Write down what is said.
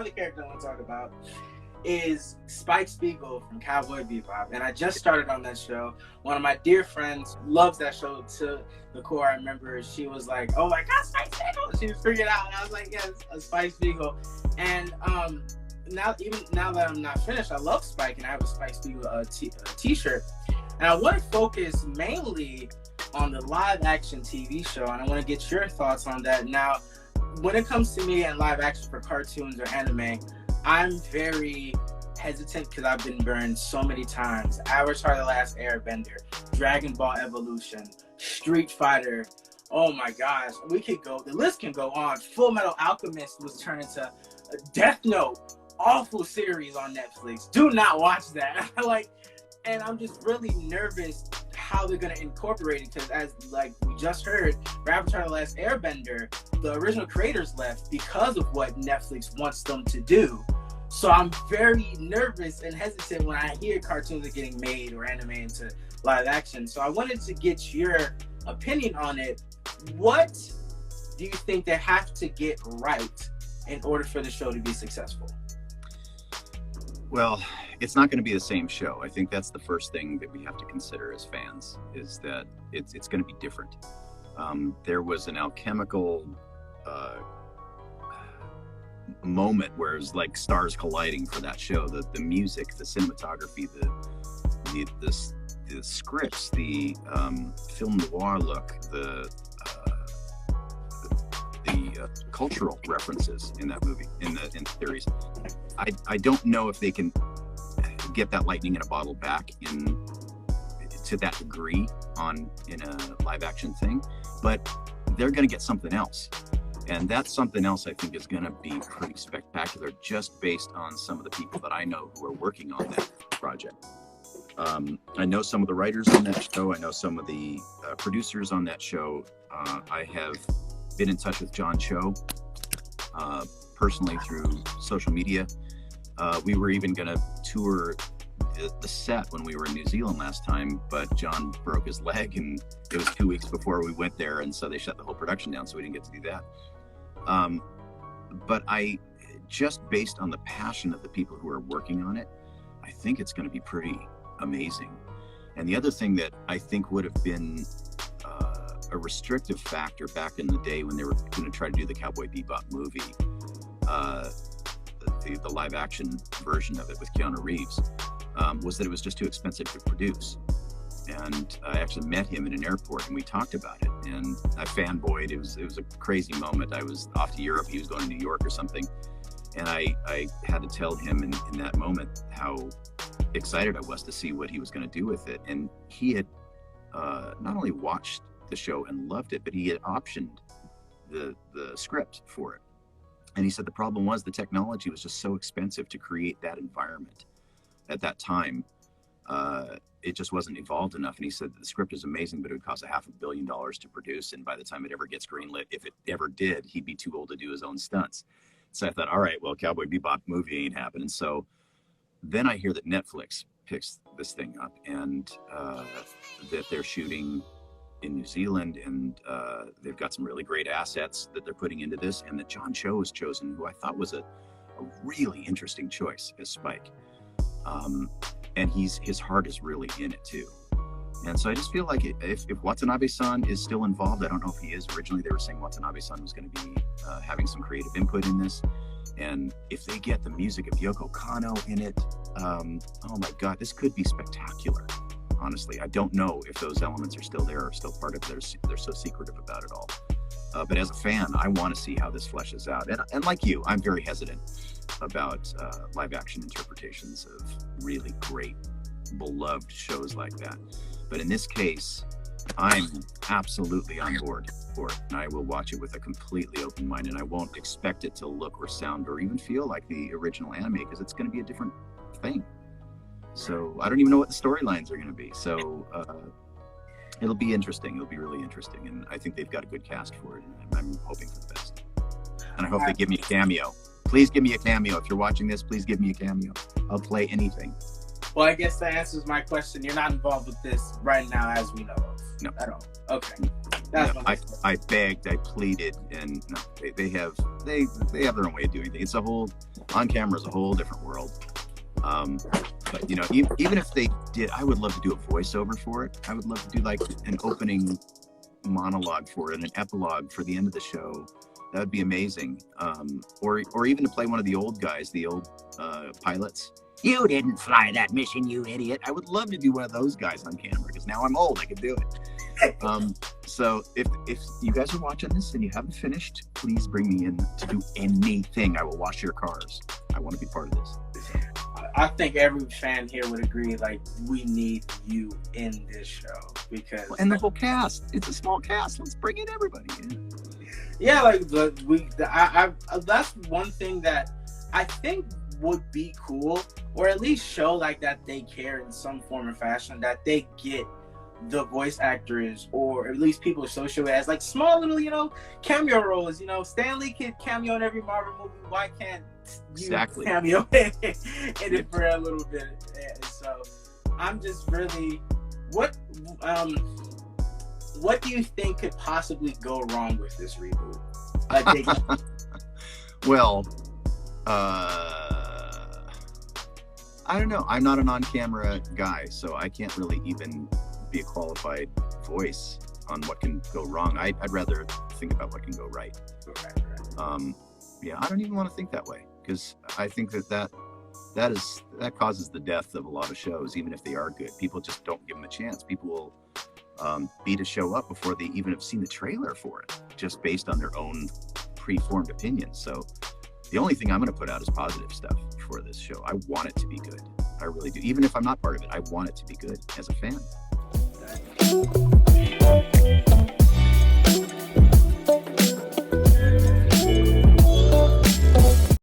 other character I want to talk about is Spike Spiegel from Cowboy Bebop. And I just started on that show. One of my dear friends loves that show to the core. I remember she was like, oh my God, Spike Spiegel. She was freaking out. And I was like, yes, Spike Spiegel. And now that I'm not finished, I love Spike and I have a Spike Spiegel t-shirt. And I want to focus mainly on the live action TV show. And I want to get your thoughts on that. Now, when it comes to media and live action for cartoons or anime, I'm very hesitant because I've been burned so many times. Avatar: The Last Airbender, Dragon Ball Evolution, Street Fighter. Oh my gosh, the list can go on. Full Metal Alchemist was turned into a Death Note, awful series on Netflix. Do not watch that. And I'm just really nervous how they're going to incorporate it, because as we just heard, for Avatar: The Last Airbender, the original creators left because of what Netflix wants them to do. So I'm very nervous and hesitant when I hear cartoons are getting made or anime into live action. So I wanted to get your opinion on it. What do you think they have to get right in order for the show to be successful? Well, it's not going to be the same show. I think that's the first thing that we have to consider as fans, is that it's going to be different. There was an alchemical moment where it was like stars colliding for that show. The music, the cinematography, the scripts, the film noir look, the cultural references in that movie, in the series. I don't know if they can get that lightning in a bottle back to that degree in a live action thing, but they're going to get something else. And that something else, I think, is going to be pretty spectacular, just based on some of the people that I know who are working on that project. I know some of the writers on that show. I know some of the producers on that show. I have been in touch with John Cho personally through social media. We were even going to tour the set when we were in New Zealand last time, but John broke his leg, and it was 2 weeks before we went there, and so they shut the whole production down, so we didn't get to do that. But just based on the passion of the people who are working on it, I think it's going to be pretty amazing. And the other thing that I think would have been a restrictive factor back in the day when they were going to try to do the Cowboy Bebop movie, the live action version of it with Keanu Reeves, was that it was just too expensive to produce. And I actually met him in an airport and we talked about it, and I fanboyed. It was a crazy moment. I was off to Europe, he was going to New York or something, and I had to tell him in that moment how excited I was to see what he was going to do with it. And he had not only watched the show and loved it, but he had optioned the script for it. And he said the problem was the technology was just so expensive to create that environment at that time. It just wasn't evolved enough. And he said the script is amazing, but it would cost $500 million to produce. And by the time it ever gets greenlit, if it ever did, he'd be too old to do his own stunts. So I thought, all right, well, Cowboy Bebop movie ain't happening. So then I hear that Netflix picks this thing up, and that they're shooting in New Zealand, and they've got some really great assets that they're putting into this, and that John Cho was chosen, who I thought was a really interesting choice as Spike. And his heart is really in it too. And so I just feel like if Watanabe-san is still involved, I don't know if he is. Originally they were saying Watanabe-san was going to be having some creative input in this. And if they get the music of Yoko Kanno in it, oh my God, this could be spectacular. Honestly, I don't know if those elements are still there or still part of it. They're so secretive about it all. But as a fan, I want to see how this fleshes out. And like you, I'm very hesitant about live action interpretations of really great, beloved shows like that. But in this case, I'm absolutely on board for it. And I will watch it with a completely open mind. And I won't expect it to look or sound or even feel like the original anime, because it's going to be a different thing. So I don't even know what the storylines are going to be. So it'll be interesting. It'll be really interesting. And I think they've got a good cast for it. And I'm hoping for the best. And I hope they give me a cameo. Please give me a cameo. If you're watching this, please give me a cameo. I'll play anything. Well, I guess that answers my question. You're not involved with this right now, as we know of. No. At all. Okay. That's No, my I begged, I pleaded, and no, they have their own way of doing things. It's a whole on camera is a whole different world. But you know, even if they did, I would love to do a voiceover for it. I would love to do like an opening monologue for it, an epilogue for the end of the show. That would be amazing. Or even to play one of the old guys, the old pilots. You didn't fly that mission, you idiot. I would love to be one of those guys on camera because now I'm old. I can do it. So if you guys are watching this and you haven't finished, please bring me in to do anything. I will wash your cars. I want to be part of this. I think every fan here would agree. Like, we need you in this show because and the whole cast. It's a small cast. Let's bring in everybody. Yeah, like that's one thing that I think would be cool, or at least show like that they care in some form or fashion, that they get the voice actors or at least people associated as like small little, you know, cameo roles. You know, Stan Lee can cameo in every Marvel movie. Why can't you cameo in it for a little bit? And so I'm just really, what do you think could possibly go wrong with this reboot? Like, well, I don't know. I'm not an on-camera guy, so I can't really even be a qualified voice on what can go wrong. I'd rather think about what can go right. Yeah, I don't even want to think that way because I think that causes the death of a lot of shows, even if they are good. People just don't give them a chance. People will beat a show up before they even have seen the trailer for it, just based on their own preformed opinions. So the only thing I'm going to put out is positive stuff for this show. I want it to be good. I really do. Even if I'm not part of it, I want it to be good as a fan.